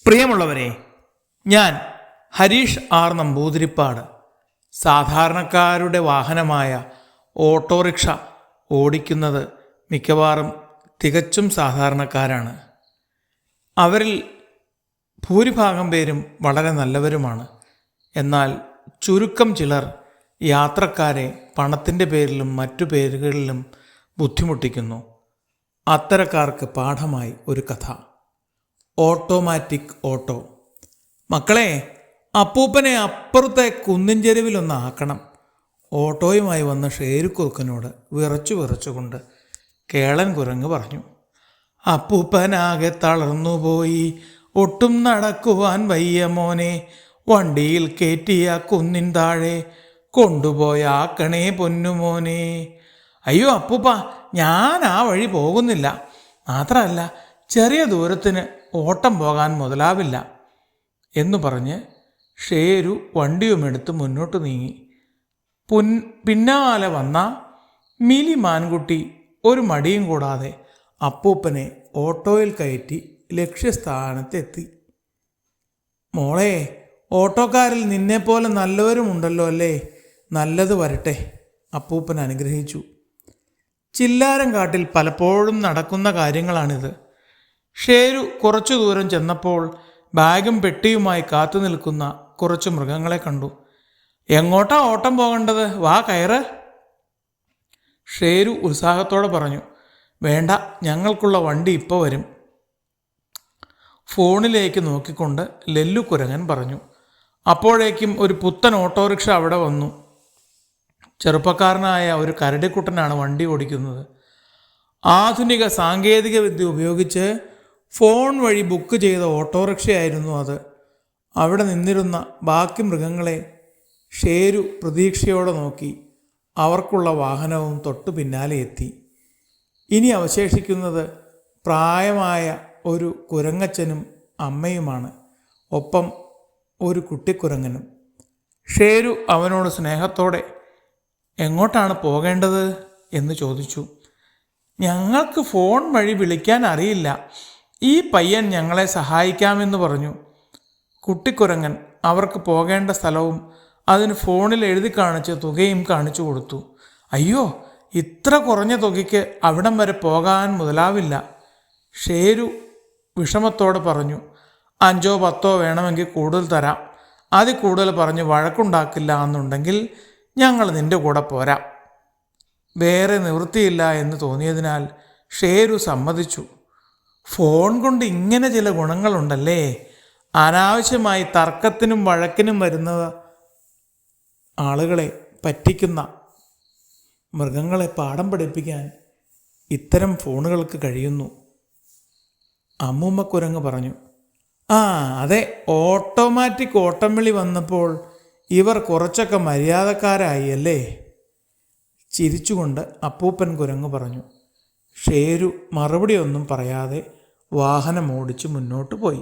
പ്രിയമുള്ളവരെ, ഞാൻ ഹരീഷ് ആർ നമ്പൂതിരിപ്പാട് സാധാരണക്കാരുടെ വാഹനമായ ഓട്ടോറിക്ഷ ഓടിക്കുന്നത് മിക്കവാറും തികച്ചും സാധാരണക്കാരാണ്. അവരിൽ ഭൂരിഭാഗം പേരും വളരെ നല്ലവരുമാണ്. എന്നാൽ ചുരുക്കം ചിലർ യാത്രക്കാരെ പണത്തിൻ്റെ പേരിലും മറ്റു പേരുകളിലും ബുദ്ധിമുട്ടിക്കുന്നു. അത്തരക്കാർക്ക് പാഠമായി ഒരു കഥ. Automatic auto. മക്കളെ, അപ്പൂപ്പനെ അപ്പുറത്തെ കുന്നിൻ ചെരുവിലൊന്ന് ആക്കണം. ഓട്ടോയുമായി വന്ന ഷേരുക്കുറുക്കനോട് വിറച്ചുകൊണ്ട് കേളൻ കുരങ്ങ് പറഞ്ഞു. അപ്പൂപ്പനാകെ തളർന്നുപോയി, ഒട്ടും നടക്കുവാൻ വയ്യ മോനെ, വണ്ടിയിൽ കയറ്റിയ കുന്നിൻ താഴെ കൊണ്ടുപോയാക്കണേ പൊന്നുമോനെ. അയ്യോ അപ്പൂപ്പ, ഞാൻ ആ വഴി പോകുന്നില്ല. മാത്രമല്ല ചെറിയ ദൂരത്തിന് ഓട്ടം പോകാൻ മുതലാവില്ല എന്നു പറഞ്ഞ് ഷേരു വണ്ടിയുമെടുത്ത് മുന്നോട്ട് നീങ്ങി. പിന്നാലെ വന്ന മിലി മാൻകുട്ടി ഒരു മടിയും കൂടാതെ അപ്പൂപ്പനെ ഓട്ടോയിൽ കയറ്റി ലക്ഷ്യസ്ഥാനത്തെത്തി. മോളെ, ഓട്ടോക്കാരിൽ നിന്നെപ്പോലെ നല്ലവരുമുണ്ടല്ലോ അല്ലേ? നല്ലത് വരട്ടെ, അപ്പൂപ്പൻ അനുഗ്രഹിച്ചു. ചില്ലാരം കാട്ടിൽ പലപ്പോഴും നടക്കുന്ന കാര്യങ്ങളാണിത്. ഷേരു കുറച്ചു ദൂരം ചെന്നപ്പോൾ ബാഗും പെട്ടിയുമായി കാത്തു നിൽക്കുന്ന കുറച്ച് മൃഗങ്ങളെ കണ്ടു. എങ്ങോട്ടാ ഓട്ടം പോകേണ്ടത്? വാ കയറ്. ഷേരു ഉത്സാഹത്തോടെ പറഞ്ഞു. വേണ്ട, ഞങ്ങൾക്കുള്ള വണ്ടി ഇപ്പോൾ വരും. ഫോണിലേക്ക് നോക്കിക്കൊണ്ട് ലെല്ലു കുരങ്ങൻ പറഞ്ഞു. അപ്പോഴേക്കും ഒരു പുത്തൻ ഓട്ടോറിക്ഷ അവിടെ വന്നു. ചെറുപ്പക്കാരനായ ഒരു കരടിക്കുട്ടനാണ് വണ്ടി ഓടിക്കുന്നത്. ആധുനിക സാങ്കേതിക വിദ്യ ഉപയോഗിച്ച് ഫോൺ വഴി ബുക്ക് ചെയ്ത ഓട്ടോറിക്ഷയായിരുന്നു അത്. അവിടെ നിന്നിരുന്ന ബാക്കി മൃഗങ്ങളെ ഷേരു പ്രതീക്ഷയോടെ നോക്കി. അവർക്കുള്ള വാഹനവും തൊട്ടു പിന്നാലെ എത്തി. ഇനി അവശേഷിക്കുന്നത് പ്രായമായ ഒരു കുരങ്ങച്ചനും അമ്മയുമാണ്, ഒപ്പം ഒരു കുട്ടിക്കുരങ്ങനും. ഷേരു അവനോട് സ്നേഹത്തോടെ എങ്ങോട്ടാണ് പോകേണ്ടത് എന്ന് ചോദിച്ചു. ഞങ്ങൾക്ക് ഫോൺ വഴി വിളിക്കാൻ അറിയില്ല, ഈ പയ്യൻ ഞങ്ങളെ സഹായിക്കാമെന്ന് പറഞ്ഞു. കുട്ടിക്കുരങ്ങൻ അവർക്ക് പോകേണ്ട സ്ഥലവും അതിന് ഫോണിൽ എഴുതി കാണിച്ച് തുകയും കാണിച്ചു കൊടുത്തു. അയ്യോ, ഇത്ര കുറഞ്ഞ തുകയ്ക്ക് അവിടം വരെ പോകാൻ മുതലാവില്ല, ഷേരു വിഷമത്തോടെ പറഞ്ഞു. 5 or 10 വേണമെങ്കിൽ കൂടുതൽ തരാം. അതിൽ കൂടുതൽ പറഞ്ഞ് വഴക്കുണ്ടാക്കില്ല എന്നുണ്ടെങ്കിൽ ഞങ്ങൾ നിൻ്റെ കൂടെ പോരാം. വേറെ നിവൃത്തിയില്ല എന്ന് തോന്നിയതിനാൽ ഷേരു സമ്മതിച്ചു. ഫോൺ കൊണ്ട് ഇങ്ങനെ ചില ഗുണങ്ങളുണ്ടല്ലേ. അനാവശ്യമായി തർക്കത്തിനും വഴക്കിനും വരുന്ന ആളുകളെ പറ്റിക്കുന്ന മൃഗങ്ങളെ പാഠം പഠിപ്പിക്കാൻ ഇത്തരം ഫോണുകൾക്ക് കഴിയുന്നു. അമ്മൂമ്മ കുരങ്ങ് പറഞ്ഞു. അതെ, ഓട്ടോമാറ്റിക് ഓട്ടം വിളി വന്നപ്പോൾ ഇവർ കുറച്ചൊക്കെ മര്യാദക്കാരായി അല്ലേ? ചിരിച്ചുകൊണ്ട് അപ്പൂപ്പൻ കുരങ്ങ് പറഞ്ഞു. ഷേരു മറുപടി ഒന്നും പറയാതെ വാഹനം ഓടിച്ച് മുന്നോട്ട് പോയി.